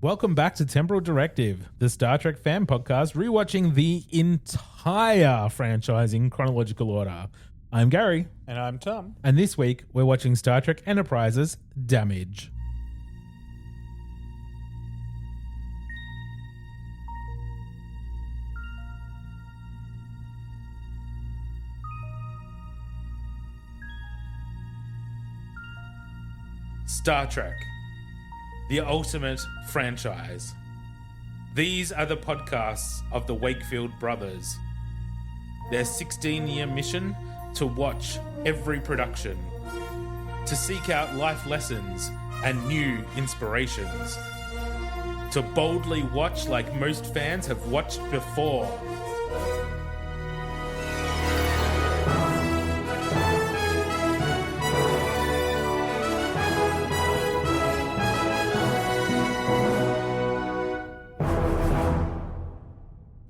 Welcome back to Temporal Directive, the Star Trek fan podcast, rewatching the entire franchise in chronological order. I'm Gary. And I'm Tom. And this week, we're watching Star Trek Enterprise's Damage. Star Trek, the ultimate franchise. These are the podcasts of the Wakefield brothers. Their 16-year mission to watch every production, to seek out life lessons and new inspirations, to boldly watch like most fans have watched before.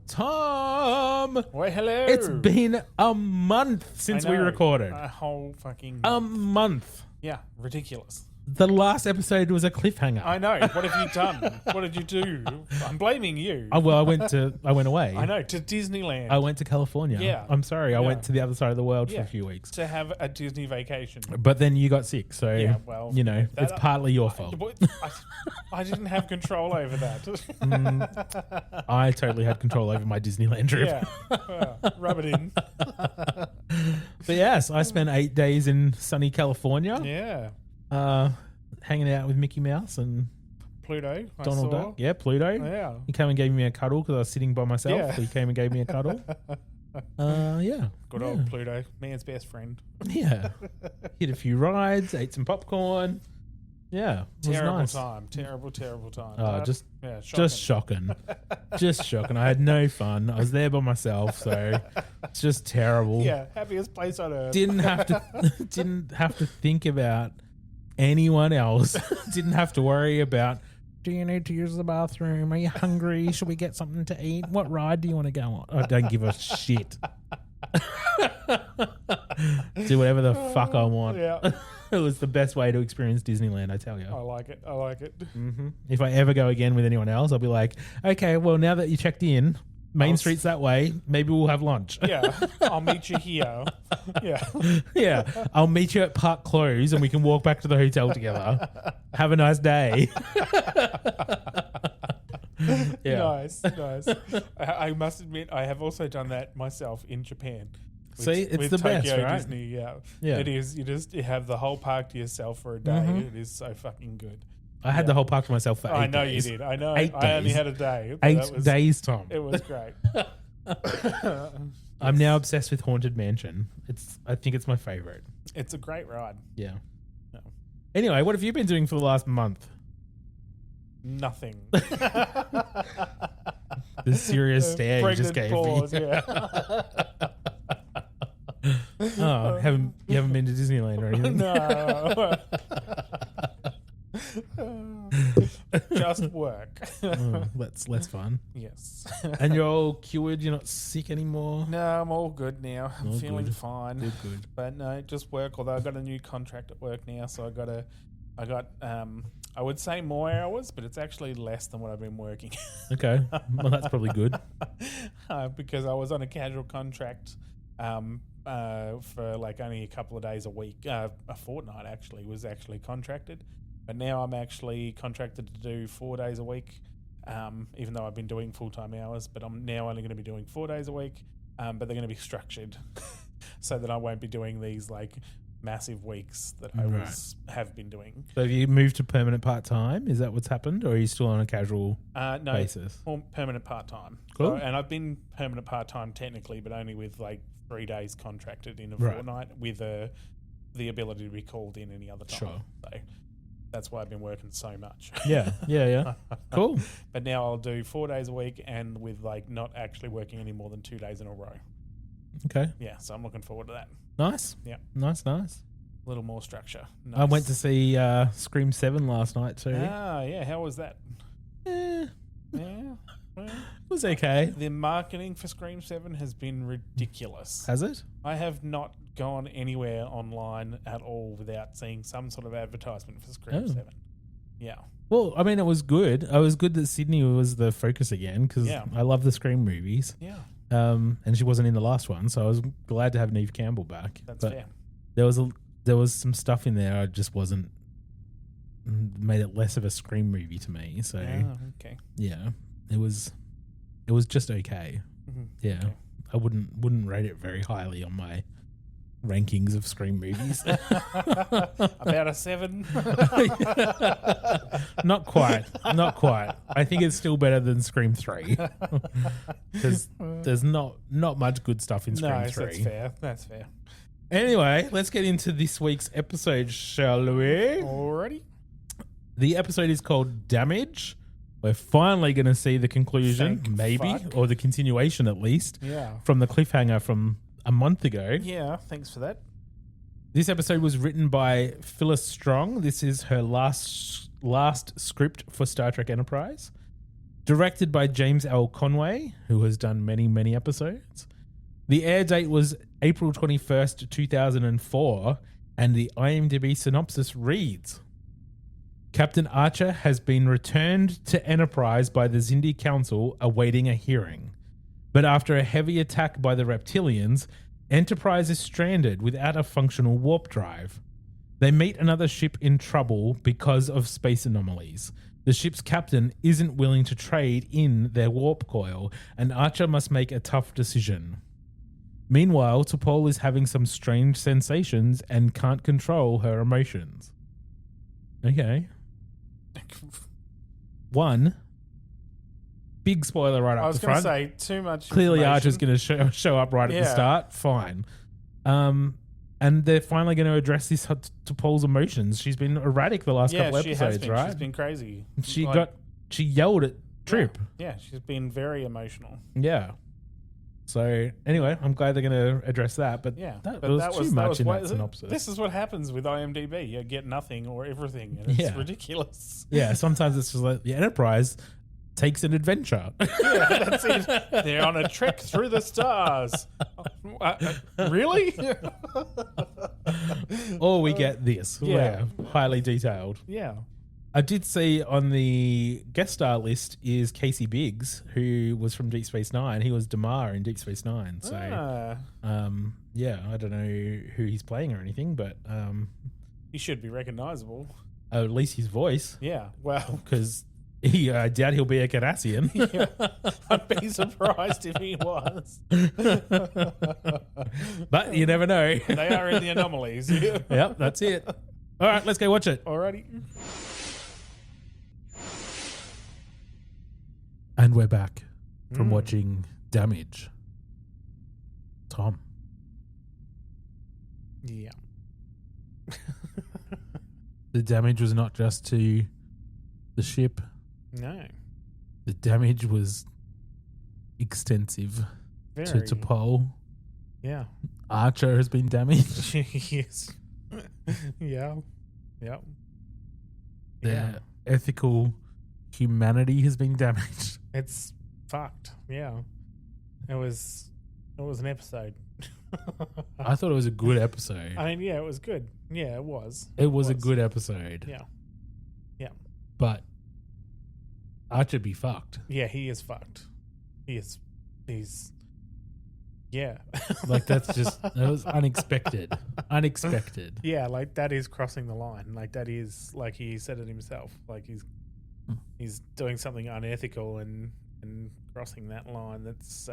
Tom! Well, hello. It's been a month since we recorded. A whole fucking A month. Yeah, ridiculous. The last episode was a cliffhanger. I know. What have you done? What did you do? I'm blaming you. Oh, well, I went away. I know, to Disneyland. I went to California. Yeah. I'm sorry. I went to the other side of the world for a few weeks. To have a Disney vacation. But then you got sick, so Yeah, well, you know, that- it's partly your fault. I didn't have control over that. I totally had control over my Disneyland trip. Yeah. Rub it in. But yes, I spent 8 days in sunny California. Yeah. Hanging out with Mickey Mouse and Pluto. Donald Duck. Yeah, Pluto. Yeah. He came and gave me a cuddle because I was sitting by myself. Yeah. So he came and gave me a cuddle. Yeah. Good old Pluto. Man's best friend. Yeah. Hit a few rides, ate some popcorn. Yeah. It was Terrible nice. time. Terrible time. Oh, just shocking. Just shocking. I had no fun. I was there by myself, so it's just terrible. Yeah, happiest place on earth. Didn't have to think about anyone else. Didn't have to worry about, do you need to use the bathroom? Are you hungry? Should we get something to eat? What ride do you want to go on? I don't give a shit. Do whatever the fuck I want. Yeah. It was the best way to experience Disneyland, I tell you. I like it. Mm-hmm. If I ever go again with anyone else, I'll be like, okay, well, now that you checked in, Main Street's that way, maybe we'll have lunch. Yeah. I'll meet you here. Yeah. Yeah. I'll meet you at Park Close and we can walk back to the hotel together. Have a nice day. Yeah. Nice. I must admit, I have also done that myself in Japan. See, it's with the best, Tokyo right? Disney, yeah. Yeah. It is. You have the whole park to yourself for a day. Mm-hmm. It is so fucking good. I had the whole park to myself for 8 days. I know you did. I know. 8 I only days. had a day. but 8 days, Tom. It was great. I'm now obsessed with Haunted Mansion. I think it's my favorite. It's a great ride. Yeah. No. Anyway, what have you been doing for the last month? Nothing. The serious stare you just Pregnant gave pause, me. Yeah. Oh, you haven't been to Disneyland or anything? No. Just work. That's less fun. Yes. And you're all cured? You're not sick anymore? No, I'm all good now. I'm All feeling good. fine. Good. But no, just work. Although I got a new contract at work now, so I got I would say more hours, but it's actually less than what I've been working. Okay. Well, that's probably good. Because I was on a casual contract for like only a couple of days a week. A fortnight actually was actually contracted. But now I'm actually contracted to do 4 days a week, even though I've been doing full-time hours. But I'm now only going to be doing 4 days a week, but they're going to be structured so that I won't be doing these like massive weeks that I have been doing. So have you moved to permanent part-time? Is that what's happened? Or are you still on a casual basis? Permanent part-time. Cool. So, and I've been permanent part-time technically, but only with like 3 days contracted in a fortnight with the ability to be called in any other time. Sure. So that's why I've been working so much. Yeah. Cool. But now I'll do 4 days a week and with like not actually working any more than 2 days in a row. Okay. Yeah, so I'm looking forward to that. Nice. Yeah. Nice. A little more structure. Nice. I went to see Scream 7 last night too. Yeah. How was that? Eh, Yeah. Well, it was okay. the marketing for Scream 7 has been ridiculous. Has it? I have not gone anywhere online at all without seeing some sort of advertisement for Scream 7. Yeah. Well, I mean, it was good. It was good that Sydney was the focus again because Yeah. I love the Scream movies. Yeah. And she wasn't in the last one, so I was glad to have Neve Campbell back. That's but fair. There was some stuff in there I just wasn't made it less of a Scream movie to me. So Okay. yeah, it was just okay. Mm-hmm. Yeah, Okay. I wouldn't rate it very highly on my rankings of Scream movies. About a 7. Not quite. I think it's still better than Scream 3 because there's not much good stuff in Scream 3. That's fair. Anyway, let's get into this week's episode, shall we? Alrighty. The episode is called Damage. We're finally going to see the conclusion, Thank maybe, fuck. or the continuation at least, Yeah. from the cliffhanger from a month ago. Yeah, thanks for that. This episode was written by Phyllis Strong. This is her last script for Star Trek Enterprise. Directed by James L. Conway, who has done many, many episodes. The air date was April 21st, 2004, and the IMDb synopsis reads: Captain Archer has been returned to Enterprise by the Xindi Council awaiting a hearing. But after a heavy attack by the Reptilians, Enterprise is stranded without a functional warp drive. They meet another ship in trouble because of space anomalies. The ship's captain isn't willing to trade in their warp coil, and Archer must make a tough decision. Meanwhile, T'Pol is having some strange sensations and can't control her emotions. Okay. One, big spoiler right up I was the going to front. say too much. Clearly, information. Archer's going to show up right at the Yeah. start. Fine. And they're finally going to address this to Paul's emotions. She's been erratic the last couple she episodes, has been. right? She's been crazy. She yelled at Trip. Yeah, she's been very emotional. Yeah. So anyway, I'm glad they're going to address that. But Yeah, that but was too much in that synopsis. This is what happens with IMDb. You get nothing or everything, and it's Yeah. ridiculous. Yeah, sometimes it's just like the Enterprise takes an adventure. Yeah, that's it. They're on a trek through the stars. Really? Or we get this. Yeah. Yeah. Highly detailed. Yeah. I did see on the guest star list is Casey Biggs, who was from Deep Space Nine. He was Damar in Deep Space Nine. So, yeah, I don't know who he's playing or anything, but He should be recognizable. at least his voice, Yeah. Well, because I doubt he'll be a Cardassian. I'd be surprised if he was. But you never know. They are in the anomalies. Yep, that's it. All right, let's go watch it. Alrighty. And we're back from watching Damage. Tom. Yeah. The damage was not just to the ship. No. The damage was extensive Very. to T'Pol. Yeah. Archer has been damaged. Yes. Yeah. Yep. Their ethical humanity has been damaged. It's fucked. Yeah. It was an episode. I thought it was a good episode. I mean, yeah, it was good. Yeah, it was. It was a good episode. Yeah. Yeah. But Archer be fucked. Yeah, he is fucked. He's yeah. Like that was unexpected. Unexpected. Yeah, like that is crossing the line. Like that is, like he said it himself. Like he's doing something unethical and crossing that line. That's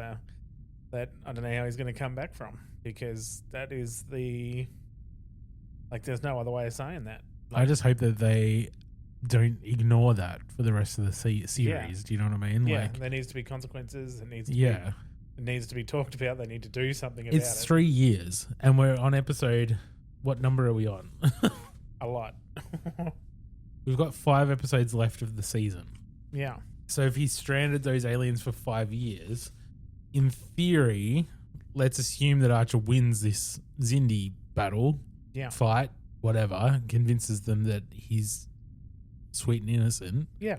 that I don't know how he's going to come back from, because that is there's no other way of saying that. I just hope that they don't ignore that for the rest of the series. Yeah. Do you know what I mean? Yeah, Like, there needs to be consequences. It needs to yeah. it needs to be talked about. They need to do something about It's it. 3 years, and we're on episode. What number are we on? A lot. We've got 5 episodes left of the season. Yeah. So if he's stranded those aliens for 5 years, in theory, let's assume that Archer wins this Xindi battle, fight, whatever, convinces them that he's sweet and innocent. Yeah.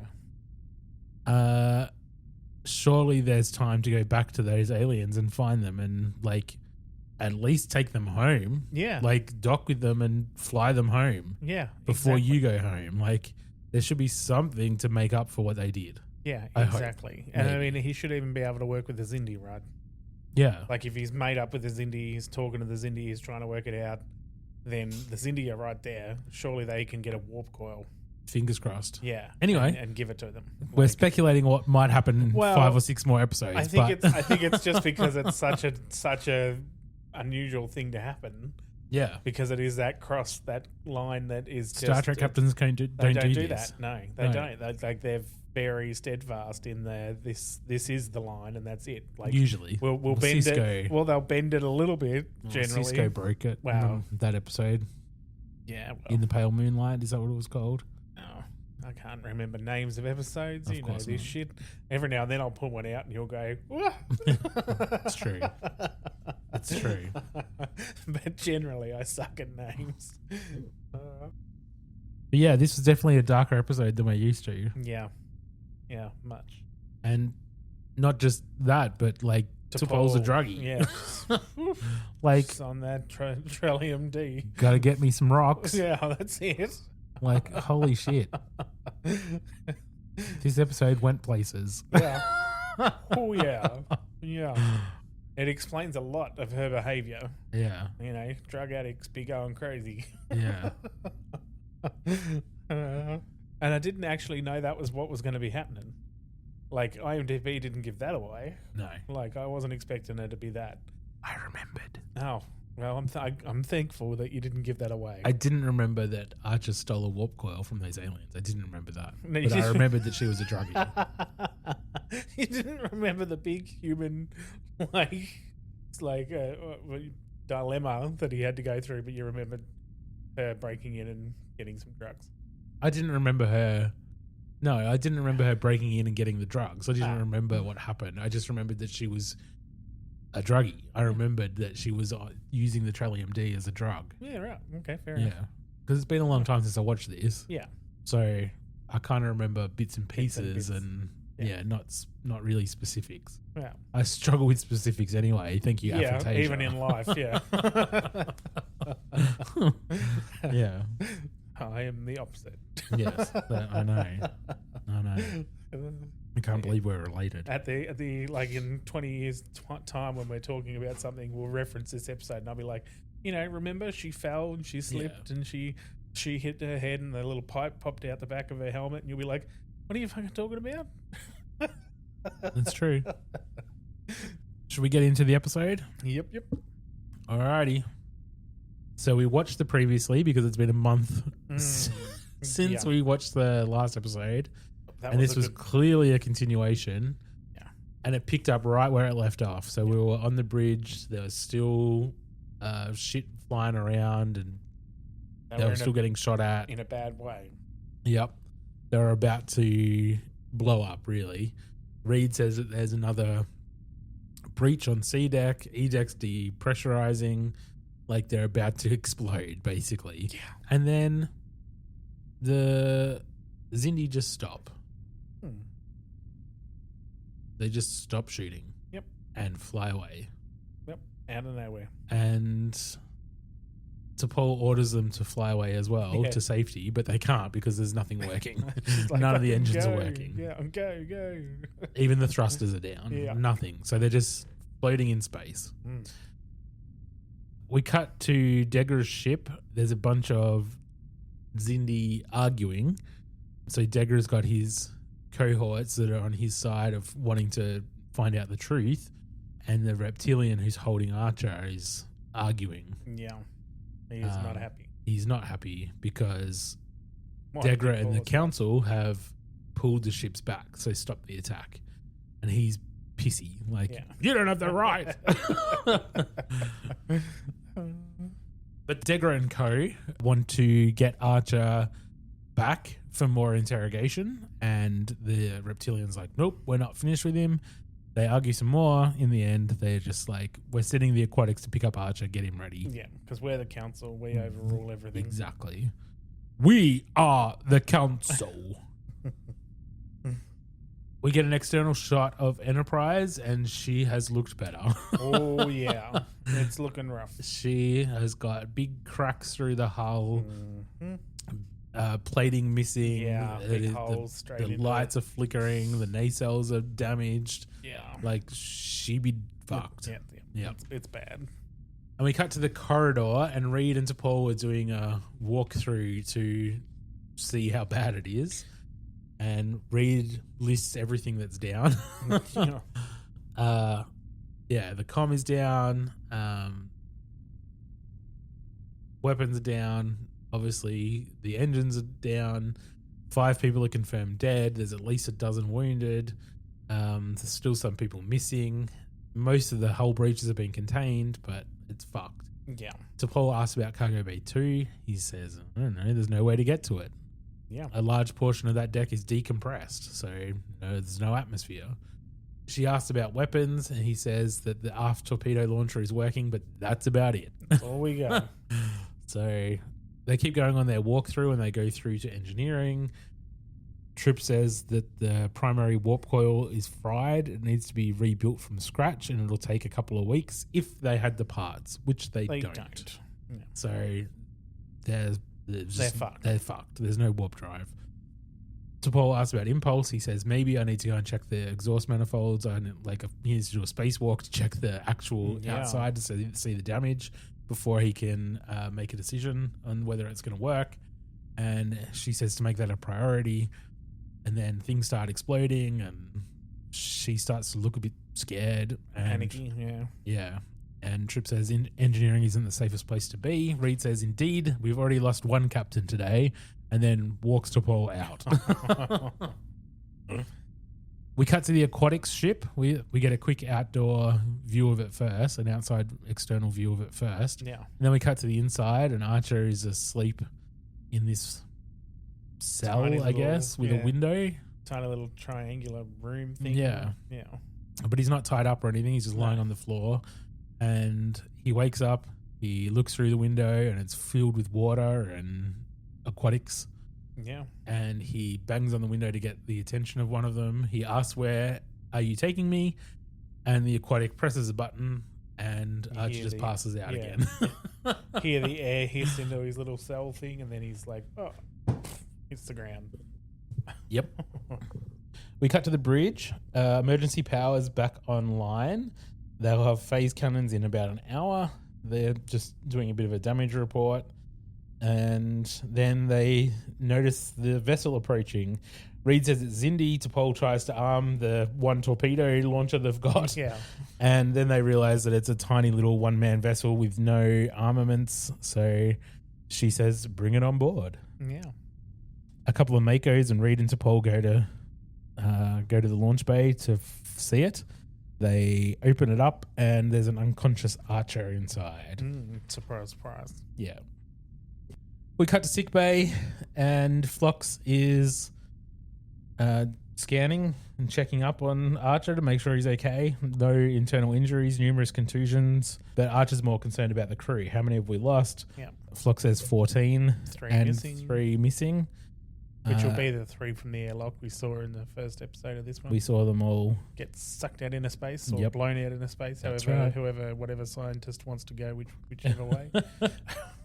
Surely there's time to go back to those aliens and find them and, like, at least take them home. Yeah. Like, dock with them and fly them home. Yeah. Before exactly. you go home. Like, there should be something to make up for what they did. Yeah, I hope. exactly. And I Maybe. mean, he should even be able to work with the Xindi, right? Yeah. Like if he's made up with the Xindi, he's talking to the Xindi, he's trying to work it out, then the Xindi are right there. Surely they can get a warp coil. Fingers crossed. Yeah. Anyway. and give it to them. We're speculating what might happen in 5 or 6 more episodes. I think it's just because it's such a unusual thing to happen. Yeah. Because it is that line that is Star Trek captains don't do this. that. No, they don't. They're very steadfast in their this is the line and that's it. Like usually, we'll bend Cisco, it. Well, they'll bend it a little bit. Generally, Cisco broke it. Wow, that episode. Yeah, well, in the Pale Moonlight, is that what it was called? No, I can't remember names of episodes. Of you know course this not. shit. Every now and then I'll pull one out and you'll go, "Wah." It's true. It's true. But generally, I suck at names. But yeah, this was definitely a darker episode than we're used to. Yeah, much. And not just that, but like T'Pol's a druggie. Yeah. Like, Just on that Trillium D. gotta get me some rocks. Yeah, that's it. Like, holy shit. This episode went places. Yeah. Oh, yeah. Yeah. It explains a lot of her behavior. Yeah. You know, drug addicts be going crazy. Yeah. And I didn't actually know that was what was going to be happening. Like, IMDb didn't give that away. No. Like, I wasn't expecting it to be that. I remembered. Oh, well, I'm thankful that you didn't give that away. I didn't remember that Archer stole a warp coil from those aliens. I didn't remember that. No, you but I didn't. remembered that she was a druggie. You didn't remember the big human, like, it's like a dilemma that he had to go through, but you remembered her breaking in and getting some drugs. I didn't remember her. No, I didn't remember her breaking in and getting the drugs. I didn't remember what happened. I just remembered that she was a druggie. I remembered that she was using the Trillium D as a drug. Yeah, right. Okay, fair enough. Yeah. Because it's been a long time since I watched this. Yeah. So I kind of remember bits and pieces and not really specifics. Yeah. I struggle with specifics anyway. Thank you, Yeah, Aphantasia. even in life, yeah. Yeah. I am the opposite. Yes, I know. I can't believe we're related. At the like in 20 years time when we're talking about something, we'll reference this episode and I'll be like, you know, remember she fell and she slipped and she hit her head and the little pipe popped out the back of her helmet and you'll be like, what are you fucking talking about? That's true. Should we get into the episode? Yep. Alrighty. So we watched the previously because it's been a month since we watched the last episode. And this was clearly a continuation. Yeah. And it picked up right where it left off. So we were on the bridge. There was still shit flying around and they were still getting shot at. In a bad way. Yep. They were about to blow up, really. Reed says that there's another breach on C deck. E deck's depressurizing. Like they're about to explode, basically. Yeah. And then the Xindi just stop. They just stop shooting. Yep. And fly away. Yep. Out of nowhere. And T'Pol orders them to fly away as well to safety, but they can't because there's nothing working. Like, none of the engines are working. Yeah, go. Even the thrusters are down. Yeah. Nothing. So they're just floating in space. We cut to Degra's ship. There's a bunch of Xindi arguing. So Degra's got his cohorts that are on his side of wanting to find out the truth, and the reptilian who's holding Archer is arguing. Yeah. He is not happy. He's not happy because Degra and the council have pulled the ships back, so stop the attack. And he's pissy. Like, you don't have the right. But Degra and co want to get Archer back for more interrogation, and the reptilian's like, nope, we're not finished with him. They argue some more. In the end, they're just like, we're sending the aquatics to pick up Archer, get him ready. Yeah, because we're the council. We overrule everything. Exactly. We are the council. We get an external shot of Enterprise, and she has looked better. Oh, yeah. It's looking rough. She has got big cracks through the hull, plating missing. Yeah, big holes straight the into lights are flickering. The nacelles are damaged. Yeah. Like, she be fucked. Yeah. It's bad. And we cut to the corridor, and Reed and T'Pol are doing a walkthrough to see how bad it is. And Reed lists everything that's down. The comm is down. Weapons are down. Obviously, the engines are down. 5 people are confirmed dead. There's at least a dozen wounded. There's still some people missing. Most of the hull breaches have been contained, but it's fucked. Yeah. T'Pol asks about Cargo Bay 2. He says, I don't know, there's no way to get to it. Yeah. A large portion of that deck is decompressed, so there's no atmosphere. She asks about weapons, and he says that the aft torpedo launcher is working, but that's about it. That's all we got. So they keep going on their walkthrough, and they go through to engineering. Trip says that the primary warp coil is fried. It needs to be rebuilt from scratch, and it'll take a couple of weeks if they had the parts, which they don't. Yeah. So they're fucked. They're fucked. There's no warp drive. T'Pol asks about impulse. He says, maybe I need to go and check the exhaust manifolds. He needs to do a spacewalk to check the actual outside to see the damage before he can make a decision on whether it's going to work. And she says to make that a priority. And then things start exploding, and she starts to look a bit scared. Panicky, Yeah. And Trip says engineering isn't the safest place to be. Reed says, indeed, we've already lost one captain today, and then walks T'Pol out. We cut to the aquatics ship. We get a quick outdoor view of it first, an outside external view of it first. Yeah. And then we cut to the inside, and Archer is asleep in this cell, I guess, with a window. Tiny little triangular room thing. Yeah. Yeah. But he's not tied up or anything. He's just lying on the floor. And he wakes up, he looks through the window, and it's filled with water and aquatics. Yeah. And he bangs on the window to get the attention of one of them. He asks, where are you taking me? And the aquatic presses a button, and Archer just passes out again. Hear the air hiss into his little cell thing, and then he's like, oh, hits the ground. Yep. We cut to the bridge. Emergency power's back online. They'll have phase cannons in about an hour. They're just doing a bit of a damage report. And then they notice the vessel approaching. Reed says it's Xindi. T'Pol tries to arm the one torpedo launcher they've got. Yeah. And then they realize that it's a tiny little one-man vessel with no armaments. So she says, bring it on board. Yeah. A couple of Makos and Reed and T'Pol go to the launch bay to see it. They open it up, and there's an unconscious Archer inside. Surprise, surprise. Yeah. We cut to sick bay, and Phlox is scanning and checking up on Archer to make sure he's okay. No internal injuries, numerous contusions, but Archer's more concerned about the crew. How many have we lost? Yeah. Phlox says 14. Three missing. Which will be the 3 from the airlock we saw in the first episode of this one. We saw them all get sucked out into space or blown out into space. That's Whatever scientist wants to go, whichever way.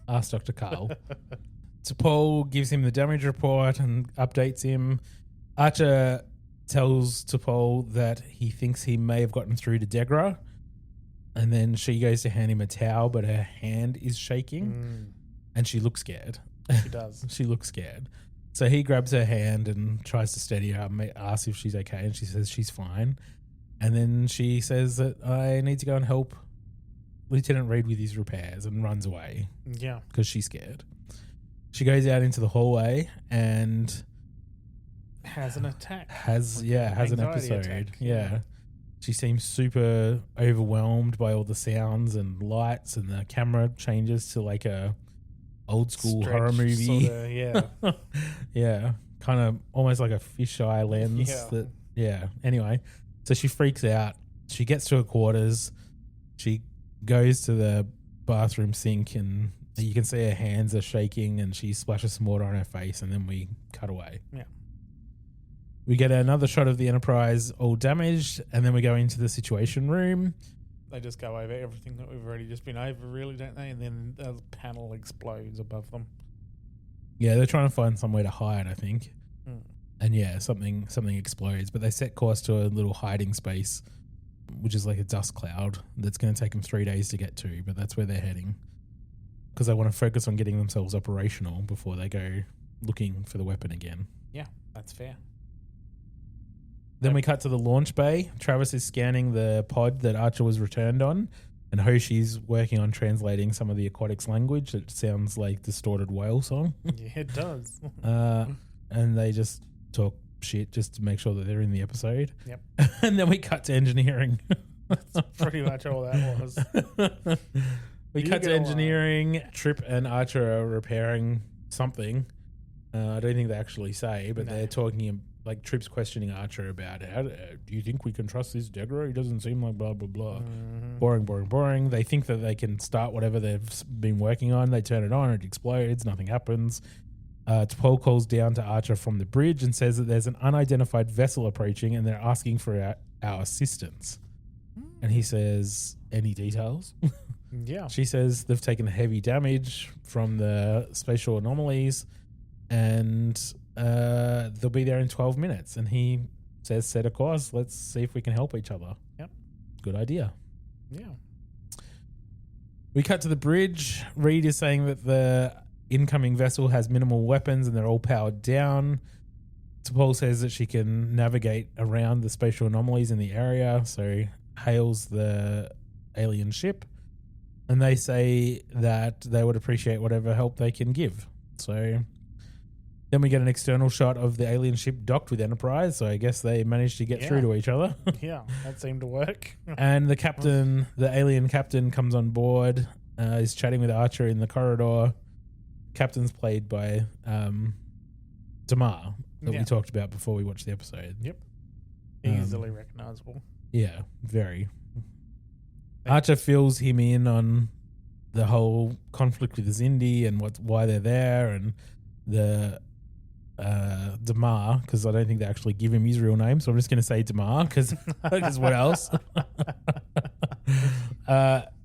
Ask Dr. Carl. T'Pol gives him the damage report and updates him. Archer tells T'Pol that he thinks he may have gotten through to Degra, and then she goes to hand him a towel, but her hand is shaking, and she looks scared. She does. She looks scared. So he grabs her hand and tries to steady her up, asks if she's okay, and she says she's fine. And then she says that I need to go and help Lieutenant Reed with his repairs, and runs away. Yeah. Because she's scared. She goes out into the hallway and has an attack. Has an episode. Attack. Yeah. She seems super overwhelmed by all the sounds and lights, and the camera changes to like a old school horror movie. Sorta, yeah. Yeah. Kind of almost like a fisheye lens. Anyway, so she freaks out. She gets to her quarters. She goes to the bathroom sink, and you can see her hands are shaking, and she splashes some water on her face, and then we cut away. Yeah. We get another shot of the Enterprise all damaged, and then we go into the situation room. They just go over everything that we've already just been over, really, don't they? And then the panel explodes above them. Yeah, they're trying to find somewhere to hide, I think. Mm. And yeah, something explodes. But they set course to a little hiding space, which is like a dust cloud that's going to take them 3 days to get to. But that's where they're heading because they want to focus on getting themselves operational before they go looking for the weapon again. Yeah, that's fair. Then we cut to the launch bay. Travis is scanning the pod that Archer was returned on, and Hoshi's working on translating some of the aquatics language. It sounds like distorted whale song. Yeah, it does. And they just talk shit just to make sure that they're in the episode. Yep. And then we cut to engineering. That's pretty much all that was. We cut to engineering. Trip and Archer are repairing something. I don't think they actually say, but they're talking. Like Trip's questioning Archer about how do you think we can trust this Degra? He doesn't seem like blah blah blah. Mm-hmm. Boring. They think that they can start whatever they've been working on. They turn it on, it explodes. Nothing happens. T'Pol calls down to Archer from the bridge and says that there's an unidentified vessel approaching, and they're asking for our assistance. And he says, "Any details?" Yeah. She says they've taken heavy damage from the spatial anomalies, and they'll be there in 12 minutes. And he says, set a course. Let's see if we can help each other. Yep. Good idea. Yeah. We cut to the bridge. Reed is saying that the incoming vessel has minimal weapons and they're all powered down. T'Pol says that she can navigate around the spatial anomalies in the area, so hails the alien ship. And they say that they would appreciate whatever help they can give. So then we get an external shot of the alien ship docked with Enterprise, so I guess they managed to get through to each other. Yeah, that seemed to work. And the alien captain comes on board, is chatting with Archer in the corridor. Captain's played by Damar, that we talked about before we watched the episode. Yep. Easily recognizable. Yeah, very. Archer fills him in on the whole conflict with the Xindi and why they're there, and the Damar, because I don't think they actually give him his real name, so I'm just going to say Damar because what else?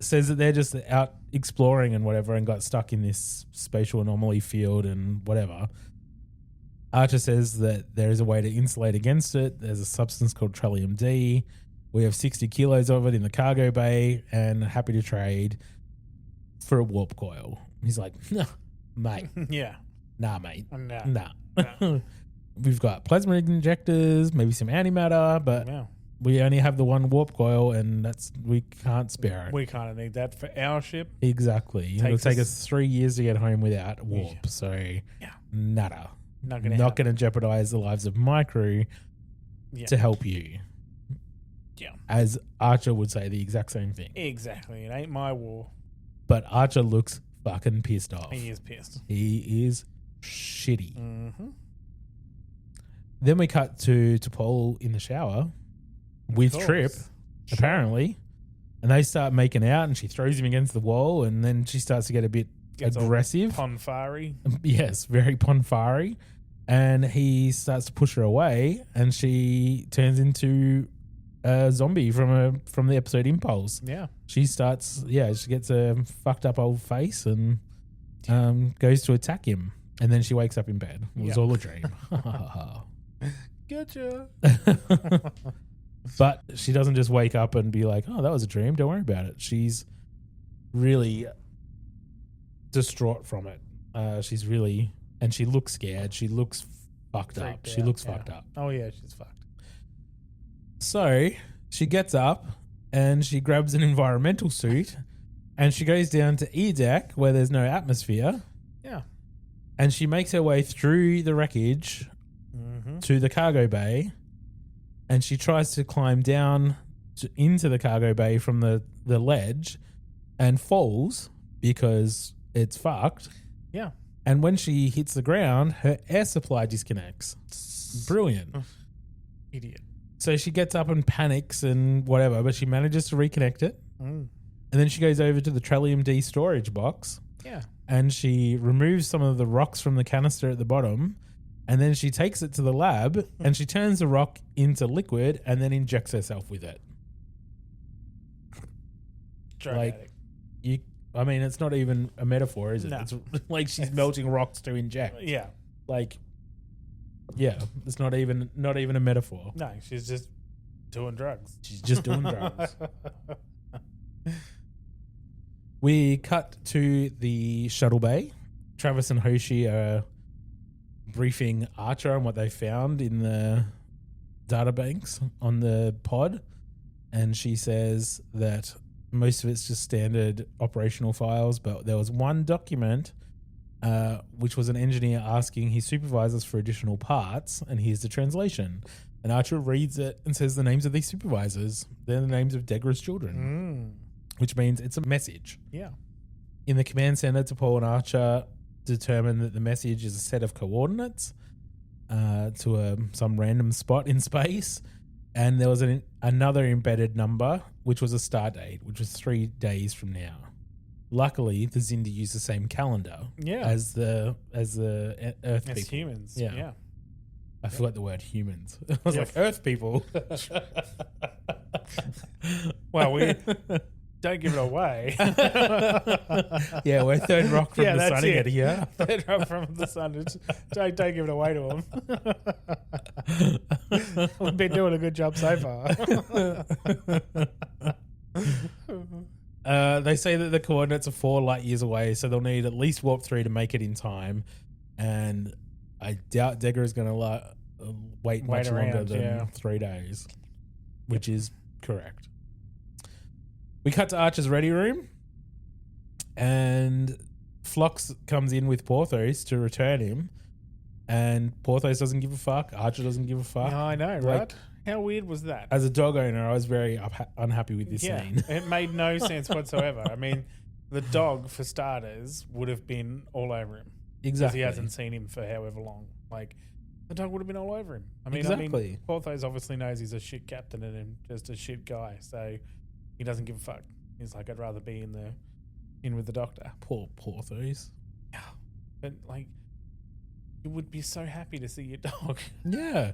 Says that they're just out exploring and whatever and got stuck in this spatial anomaly field and whatever. Archer says that there is a way to insulate against it. There's a substance called Trillium D. We have 60 kilos of it in the cargo bay and happy to trade for a warp coil. He's like, nah, mate. Yeah. Nah, mate. Nah. We've got plasma injectors, maybe some antimatter, but we only have the one warp coil, and we can't spare it. We kind of need that for our ship. Exactly. It'll take us 3 years to get home without warp. So, nada. Not going to jeopardize the lives of my crew to help you. Yeah. As Archer would say the exact same thing. Exactly. It ain't my war. But Archer looks fucking pissed off. He is pissed. He is shitty. Mm-hmm. Then we cut to T'Pol in the shower with Trip, apparently. And they start making out, and she throws him against the wall, and then she starts to get a bit aggressive. Ponfari. Yes, very Ponfari. And he starts to push her away, and she turns into a zombie from the episode Impulse. Yeah. She starts, she gets a fucked up old face and goes to attack him. And then she wakes up in bed. It was all a dream. Gotcha. But she doesn't just wake up and be like, oh, that was a dream. Don't worry about it. She's really distraught from it. She's really, and she looks scared. She looks fucked up. She looks fucked up. Oh, yeah, she's fucked. So she gets up and she grabs an environmental suit and she goes down to E deck where there's no atmosphere. Yeah. And she makes her way through the wreckage to the cargo bay, and she tries to climb down into the cargo bay from the ledge and falls because it's fucked. Yeah. And when she hits the ground, her air supply disconnects. Brilliant. Idiot. So she gets up and panics and whatever, but she manages to reconnect it. And then she goes over to the Trillium D storage box. Yeah. And she removes some of the rocks from the canister at the bottom. And then she takes it to the lab and she turns the rock into liquid and then injects herself with it. Dramatic. I mean, it's not even a metaphor, is it? No. It's like she's melting rocks to inject. Yeah. Like, yeah, it's not even a metaphor. No, she's just doing drugs. She's just doing drugs. We cut to the shuttle bay. Travis and Hoshi are briefing Archer on what they found in the databanks on the pod. And she says that most of it's just standard operational files, but there was one document which was an engineer asking his supervisors for additional parts, and here's the translation. And Archer reads it and says the names of these supervisors. They're the names of Degra's children, which means it's a message. Yeah. In the command center, T'Pol and Archer determined that the message is a set of coordinates to some random spot in space. And there was another embedded number, which was a start date, which was 3 days from now. Luckily, the Xindi use the same calendar as the Earth people. As humans. Yeah. Yeah. I forgot the word humans. I was like, Earth people. Well, we don't give it away. Yeah, we're third rock from the sun again here. Third rock from the sun. Don't give it away to them. We've been doing a good job so far. They say that the coordinates are 4 light years away, so they'll need at least warp 3 to make it in time. And I doubt Degra is going to wait much longer than 3 days, which is correct. We cut to Archer's ready room, and Phlox comes in with Porthos to return him, and Porthos doesn't give a fuck. Archer doesn't give a fuck. No, I know, right? How weird was that? As a dog owner, I was very unhappy with this scene. It made no sense whatsoever. I mean, the dog, for starters, would have been all over him. Exactly. Because he hasn't seen him for however long. Like, the dog would have been all over him. I mean, Exactly. Porthos obviously knows he's a shit captain and just a shit guy, so he doesn't give a fuck. He's like, I'd rather be in with the doctor. Poor Porthos. Yeah. But, like, you would be so happy to see your dog. Yeah.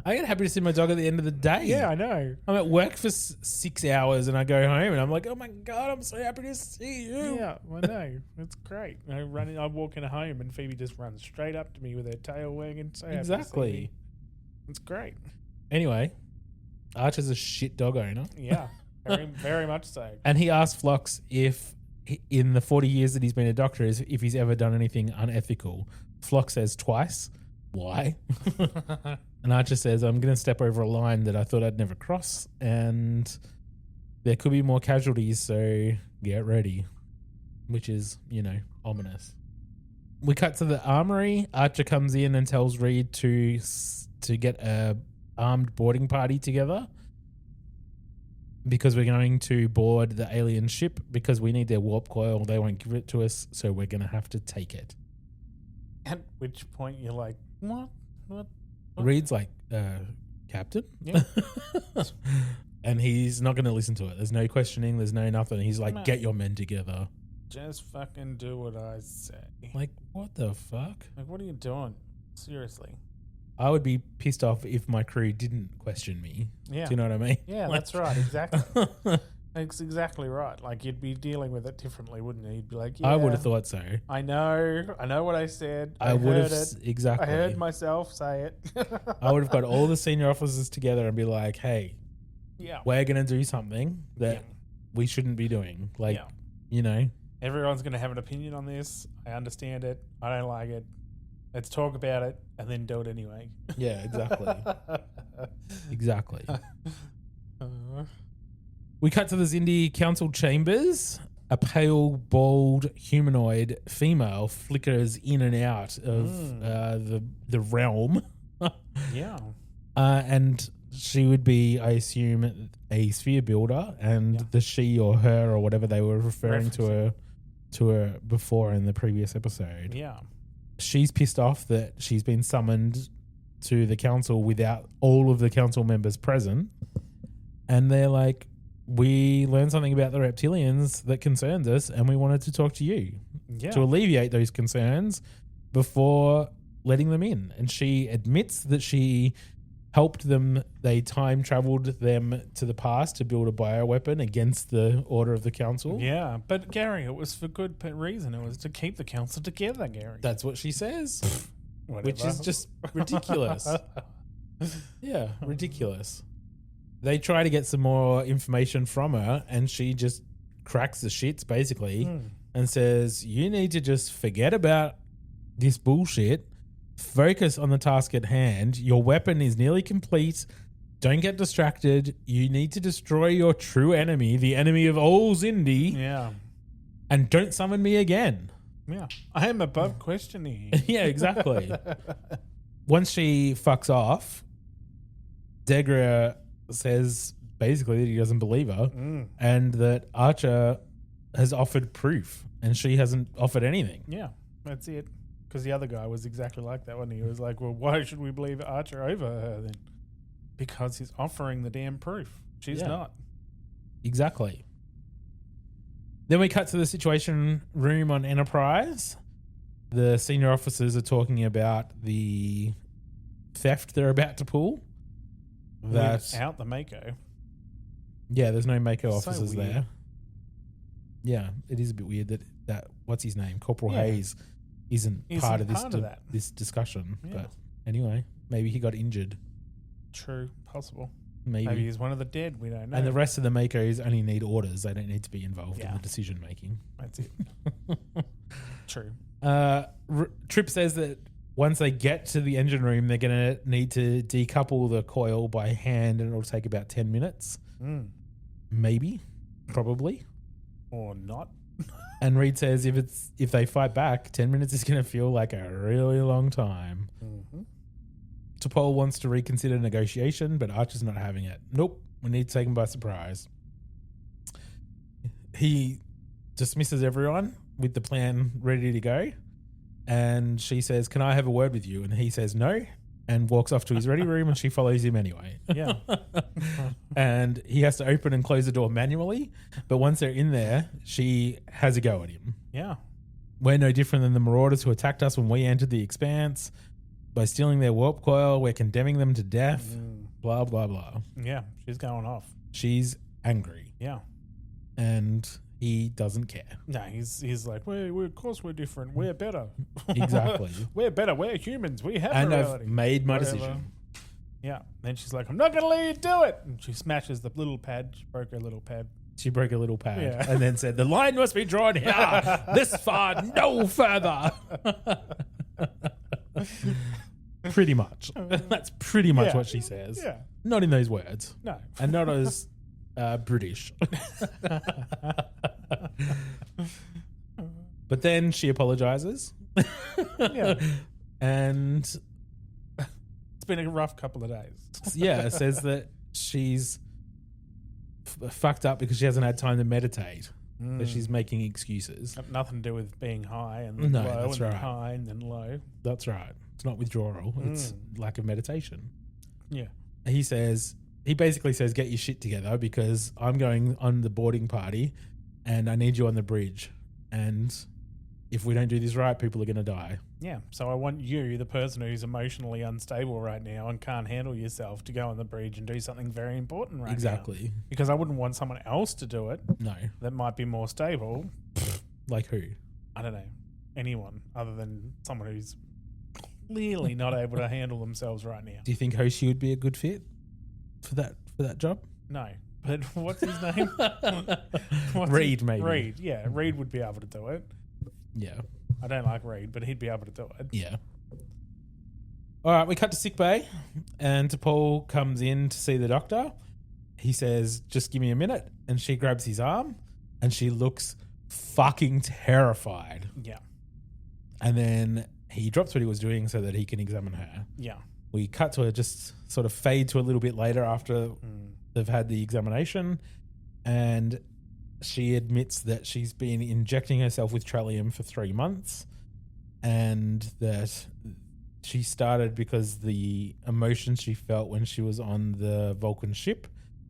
I get happy to see my dog at the end of the day. Yeah, I know. I'm at work for 6 hours and I go home and I'm like, oh my God, I'm so happy to see you. Yeah, I know. It's great. I'm walking home and Phoebe just runs straight up to me with her tail wagging. So happy to see Exactly. me. It's great. Anyway, Archer's a shit dog owner. Yeah, very, very much so. And he asked Phlox if, in the 40 years that he's been a doctor, if he's ever done anything unethical. Phlox says twice. Why? And Archer says, I'm going to step over a line that I thought I'd never cross, and there could be more casualties, so get ready. Which is, ominous. We cut to the armory. Archer comes in and tells Reed to get a armed boarding party together because we're going to board the alien ship because we need their warp coil. They won't give it to us, so we're going to have to take it. At which point you're like, what? Reed's like, Captain? Yeah. And he's not going to listen to it. There's no questioning. There's no nothing. He's like, Man. get your men together. Just fucking do what I say. Like, what the fuck? Like, what are you doing? Seriously. I would be pissed off if my crew didn't question me. Yeah. Do you know what I mean? Yeah, that's right. Exactly. That's exactly right. Like, you'd be dealing with it differently, wouldn't you? You'd be like, yeah. I would have thought so. I know what I said. I would have it. exactly. I heard myself say it. I would have got all the senior officers together and be like, "Hey, yeah, we're gonna do something that we shouldn't be doing." Like, everyone's gonna have an opinion on this. I understand it. I don't like it. Let's talk about it and then do it anyway. Yeah, exactly. Exactly. We cut to the Xindi council chambers. A pale, bald, humanoid female flickers in and out of the realm. Yeah. And she would be, I assume, a sphere builder, and the she or her or whatever they were referring to her before in the previous episode. Yeah. She's pissed off that she's been summoned to the council without all of the council members present. And they're like, we learned something about the reptilians that concerns us, and we wanted to talk to you to alleviate those concerns before letting them in. And she admits that she helped them. They time traveled them to the past to build a bioweapon against the order of the council. Yeah, but Gary, it was for good reason. It was to keep the council together, Gary. That's what she says, Whatever. which is just ridiculous. Yeah, ridiculous. They try to get some more information from her, and she just cracks the shits basically and says, "You need to just forget about this bullshit. Focus on the task at hand. Your weapon is nearly complete. Don't get distracted. You need to destroy your true enemy, the enemy of all Xindi. Yeah. And don't summon me again." Yeah. I am above questioning. Yeah, exactly. Once she fucks off, Degra says basically that he doesn't believe her and that Archer has offered proof and she hasn't offered anything. Yeah, that's it. Because the other guy was exactly like that, wasn't he? He was like, well, why should we believe Archer over her then? Because he's offering the damn proof. She's not. Exactly. Then we cut to the situation room on Enterprise. The senior officers are talking about the theft they're about to pull. Without the Mako. Yeah, there's no Mako So officers weird. there. Yeah, it is a bit weird that what's his name? Corporal Hayes isn't part of this discussion. Yeah. But anyway, maybe he got injured. True, possible. Maybe he's one of the dead. We don't know. And the rest of the Makos only need orders. They don't need to be involved in Yeah. the decision making. That's it. True. Trip says that once they get to the engine room, they're going to need to decouple the coil by hand, and it'll take about 10 minutes. Maybe, probably, or not. And Reed says if they fight back, 10 minutes is going to feel like a really long time. T'Pol wants to reconsider negotiation, but Archer's not having it. Nope, we need to take him by surprise. He dismisses everyone with the plan ready to go, and she says, "Can I have a word with you?" And he says no, and walks off to his ready room, and she follows him anyway. Yeah. And he has to open and close the door manually, but once they're in there, she has a go at him. Yeah. We're no different than the Marauders who attacked us when we entered the Expanse. By stealing their warp coil, we're condemning them to death. Blah, blah, blah. Yeah, she's going off. She's angry. Yeah. And he doesn't care. No, he's like, we of course we're different. We're better. Exactly. We're better. We're humans. We have And morality. I've made my Whatever. decision. Yeah. Then she's like, I'm not going to let you do it. And she smashes the little pad. She broke her little pad. She broke a little pad Yeah. and then said, "The line must be drawn here. This far, no further." Pretty much. That's pretty much what she says. Yeah. Not in those words. No. And not as British. But then she apologizes. Yeah. And It's been a rough couple of days. says that she's fucked up because she hasn't had time to meditate. That she's making excuses. Got nothing to do with being high and then No, low that's and right. then high and then low. That's right. It's not withdrawal. It's lack of meditation. Yeah. He basically says, "Get your shit together because I'm going on the boarding party and I need you on the bridge. And if we don't do this right, people are going to die." Yeah. So I want you, the person who's emotionally unstable right now and can't handle yourself, to go on the bridge and do something very important right now. Exactly. Because I wouldn't want someone else to do it No. that might be more stable. Like who? I don't know. Anyone other than someone who's clearly not able to handle themselves right now. Do you think Hoshi would be a good fit for that job? No. But what's his name? Reed, maybe. Reed, yeah. Reed would be able to do it. Yeah. I don't like Reed, but he'd be able to do it. Yeah. All right, we cut to sickbay, and T'Pol comes in to see the doctor. He says, "Just give me a minute," and she grabs his arm, and she looks fucking terrified. Yeah. And then he drops what he was doing so that he can examine her. Yeah. We cut to her, just sort of fade to a little bit later after they've had the examination, and she admits that she's been injecting herself with trellium for 3 months, and that she started because the emotions she felt when she was on the Vulcan ship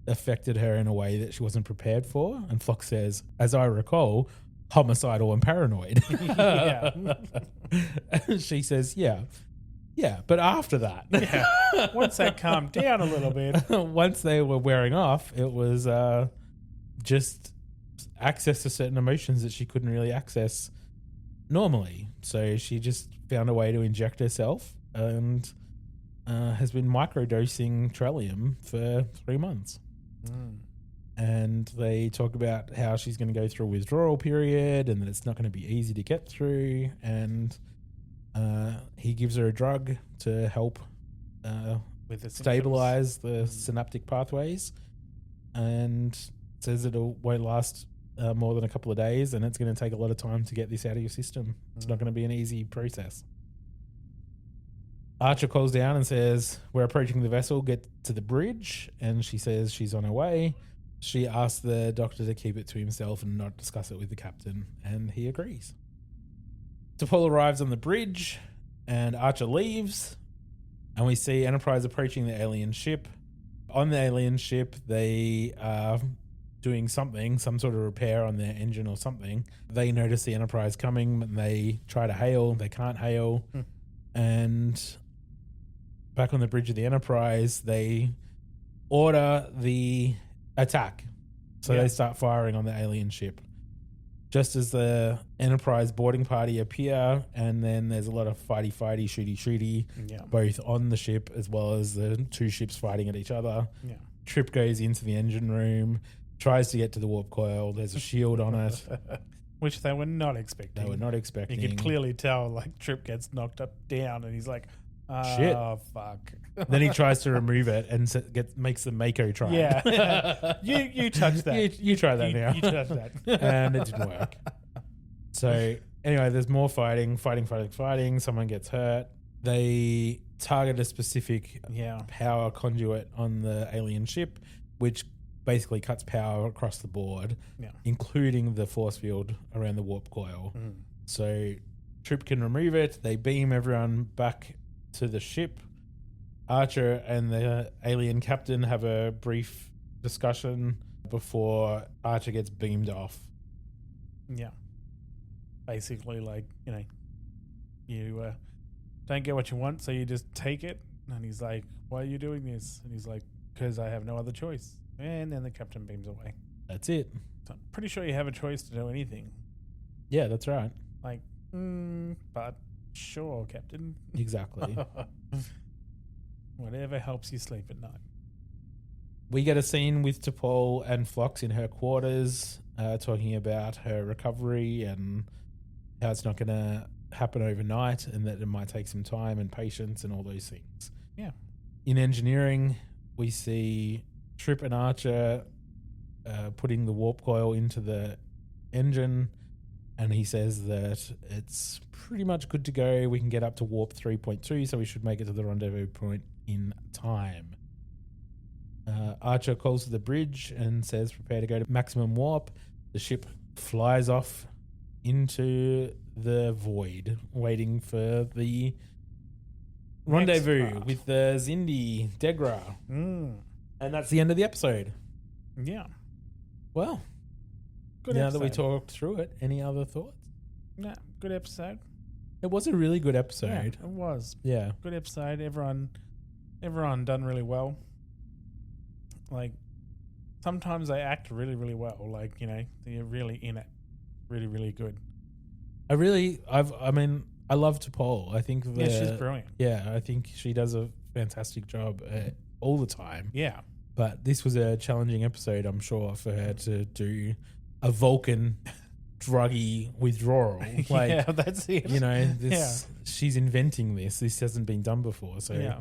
affected her in a way that she wasn't prepared for. And Flock says, "As I recall, homicidal and paranoid." Yeah. And she says, "Yeah." Yeah, but after that, Once that calmed down a little bit. once they were wearing off, it was just access to certain emotions that she couldn't really access normally. So she just found a way to inject herself and has been microdosing Trellium for 3 months. And they talk about how she's going to go through a withdrawal period and that it's not going to be easy to get through. And he gives her a drug to help With the stabilize the synaptic pathways, and says it won't last more than a couple of days, and it's going to take a lot of time to get this out of your system. It's not going to be an easy process. Archer calls down and says, we're approaching the vessel, get to the bridge, and she says she's on her way. She asks the doctor to keep it to himself and not discuss it with the captain, and he agrees. T'Pol arrives on the bridge, and Archer leaves, and we see Enterprise approaching the alien ship. On the alien ship, they are doing something, some sort of repair on their engine or something. They notice the Enterprise coming, and they try to hail. They can't hail. And back on the bridge of the Enterprise, they order the attack. So they start firing on the alien ship. Just as the Enterprise boarding party appear, and then there's a lot of fighty, shooty, both on the ship as well as the two ships fighting at each other. Yeah. Trip goes into the engine room, tries to get to the warp coil. There's a shield on it. Which they were not expecting. They were not expecting. You could clearly tell, like, Trip gets knocked up down, and he's like, Shit. oh, fuck. Then he tries to remove it and makes the Mako try. Yeah. you touch that. You try that now. You touch that. And it didn't work. So anyway, there's more fighting. Someone gets hurt. They target a specific power conduit on the alien ship, which basically cuts power across the board, including the force field around the warp coil. So Trip can remove it. They beam everyone back to the ship. Archer and the alien captain have a brief discussion before Archer gets beamed off. Yeah. Basically, like, you don't get what you want, so you just take it. And he's like, why are you doing this? And he's like, because I have no other choice. And then the captain beams away. That's it. So I'm pretty sure you have a choice to do anything. Yeah, that's right. Like, but sure, Captain. Exactly. Whatever helps you sleep at night. We get a scene with T'Pol and Phlox in her quarters, talking about her recovery and how it's not going to happen overnight and that it might take some time and patience and all those things. Yeah. In engineering, we see Trip and Archer putting the warp coil into the engine, and he says that it's pretty much good to go. We can get up to warp 3.2, so we should make it to the rendezvous point in time. Archer calls to the bridge and says prepare to go to maximum warp. The ship flies off into the void, waiting for the rendezvous with the Xindi Degra. And that's the end of the episode. Yeah. Well, Good now episode. that we talked through it, any other thoughts? Nah, good episode. It was a really good Yeah, episode. it was. Yeah. Good episode. Everyone done really well. Like, sometimes they act really, really well. Like, they're really in it. Really, really good. I love T'Pol. I think She's brilliant. Yeah, I think she does a fantastic job all the time. Yeah. But this was a challenging episode, I'm sure, for her to do a Vulcan druggy withdrawal. Like, yeah, that's it. She's inventing this. This hasn't been done before. So Yeah.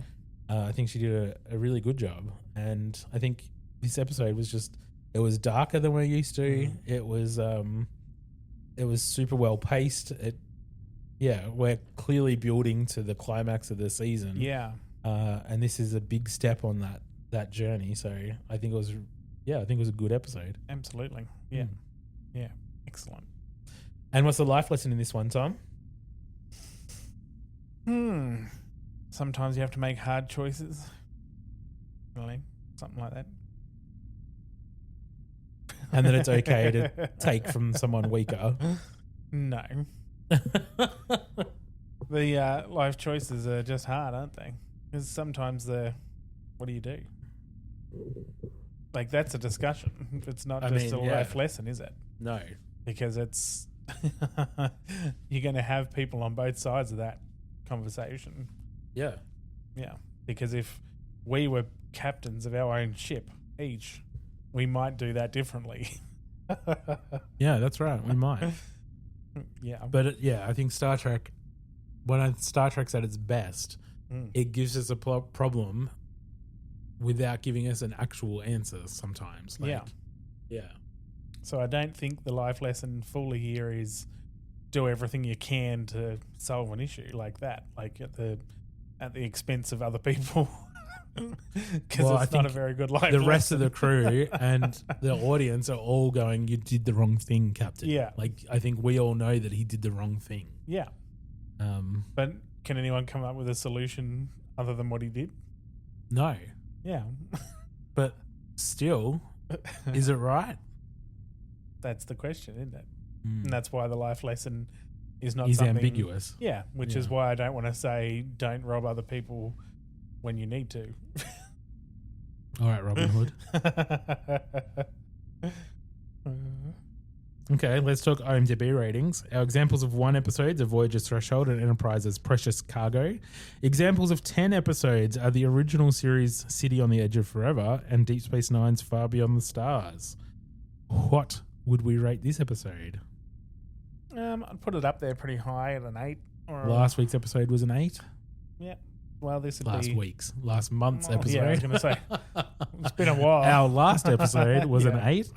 I think she did a really good job. And I think this episode was it was darker than we're used to. It was super well paced. We're clearly building to the climax of the season. Yeah. And this is a big step on that journey. So I think it was a good episode. Absolutely. Yeah. Yeah. Excellent. And what's the life lesson in this one, Tom? Sometimes you have to make hard choices. Really? Something like that. And then it's okay to take from someone weaker. No. The life choices are just hard, aren't they? Because sometimes what do you do? Like, that's a discussion. It's not just a life lesson, is it? No. Because it's you're going to have people on both sides of that conversation. Yeah. Yeah. Because if we were captains of our own ship each, we might do that differently. Yeah, that's right. We might. Yeah. But I think Star Trek, when Star Trek's at its best, it gives us a problem without giving us an actual answer sometimes. Like, yeah. So I don't think the life lesson fully here is do everything you can to solve an issue like that, like at the expense of other people. Because it's not a very good life lesson. The rest of the crew and the audience are all going, "You did the wrong thing, Captain." Yeah. Like, I think we all know that he did the wrong thing. Yeah. But can anyone come up with a solution other than what he did? No. Yeah. But still, is it right? That's the question, isn't it? And that's why the life lesson is not Is something ambiguous. Yeah, which is why I don't want to say don't rob other people when you need to. All right, Robin Hood. Okay, let's talk IMDb ratings. Our examples of 1 episodes are Voyager's Threshold and Enterprise's Precious Cargo. Examples of 10 episodes are the original series City on the Edge of Forever and Deep Space Nine's Far Beyond the Stars. What would we rate this episode? I'd put it up there pretty high at an 8. Or Last week's episode was an 8. Yeah. Well, this would Last month's episode. Yeah, I was going to say. It's been a while. Our last episode was an 8.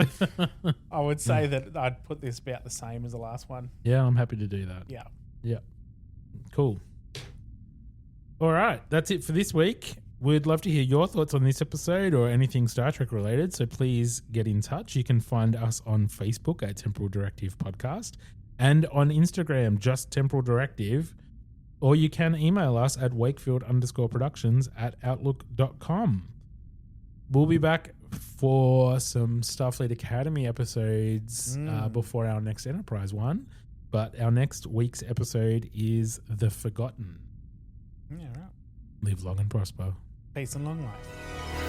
I would say that I'd put this about the same as the last one. Yeah, I'm happy to do that. Yeah. Yeah. Cool. All right. That's it for this week. We'd love to hear your thoughts on this episode or anything Star Trek related, so please get in touch. You can find us on Facebook at Temporal Directive Podcast and on Instagram, just Temporal Directive, or you can email us at wakefield_productions@outlook.com. We'll be back for some Starfleet Academy episodes before our next Enterprise one, but our next week's episode is The Forgotten. Yeah, right. Live long and prosper. Peace and long life.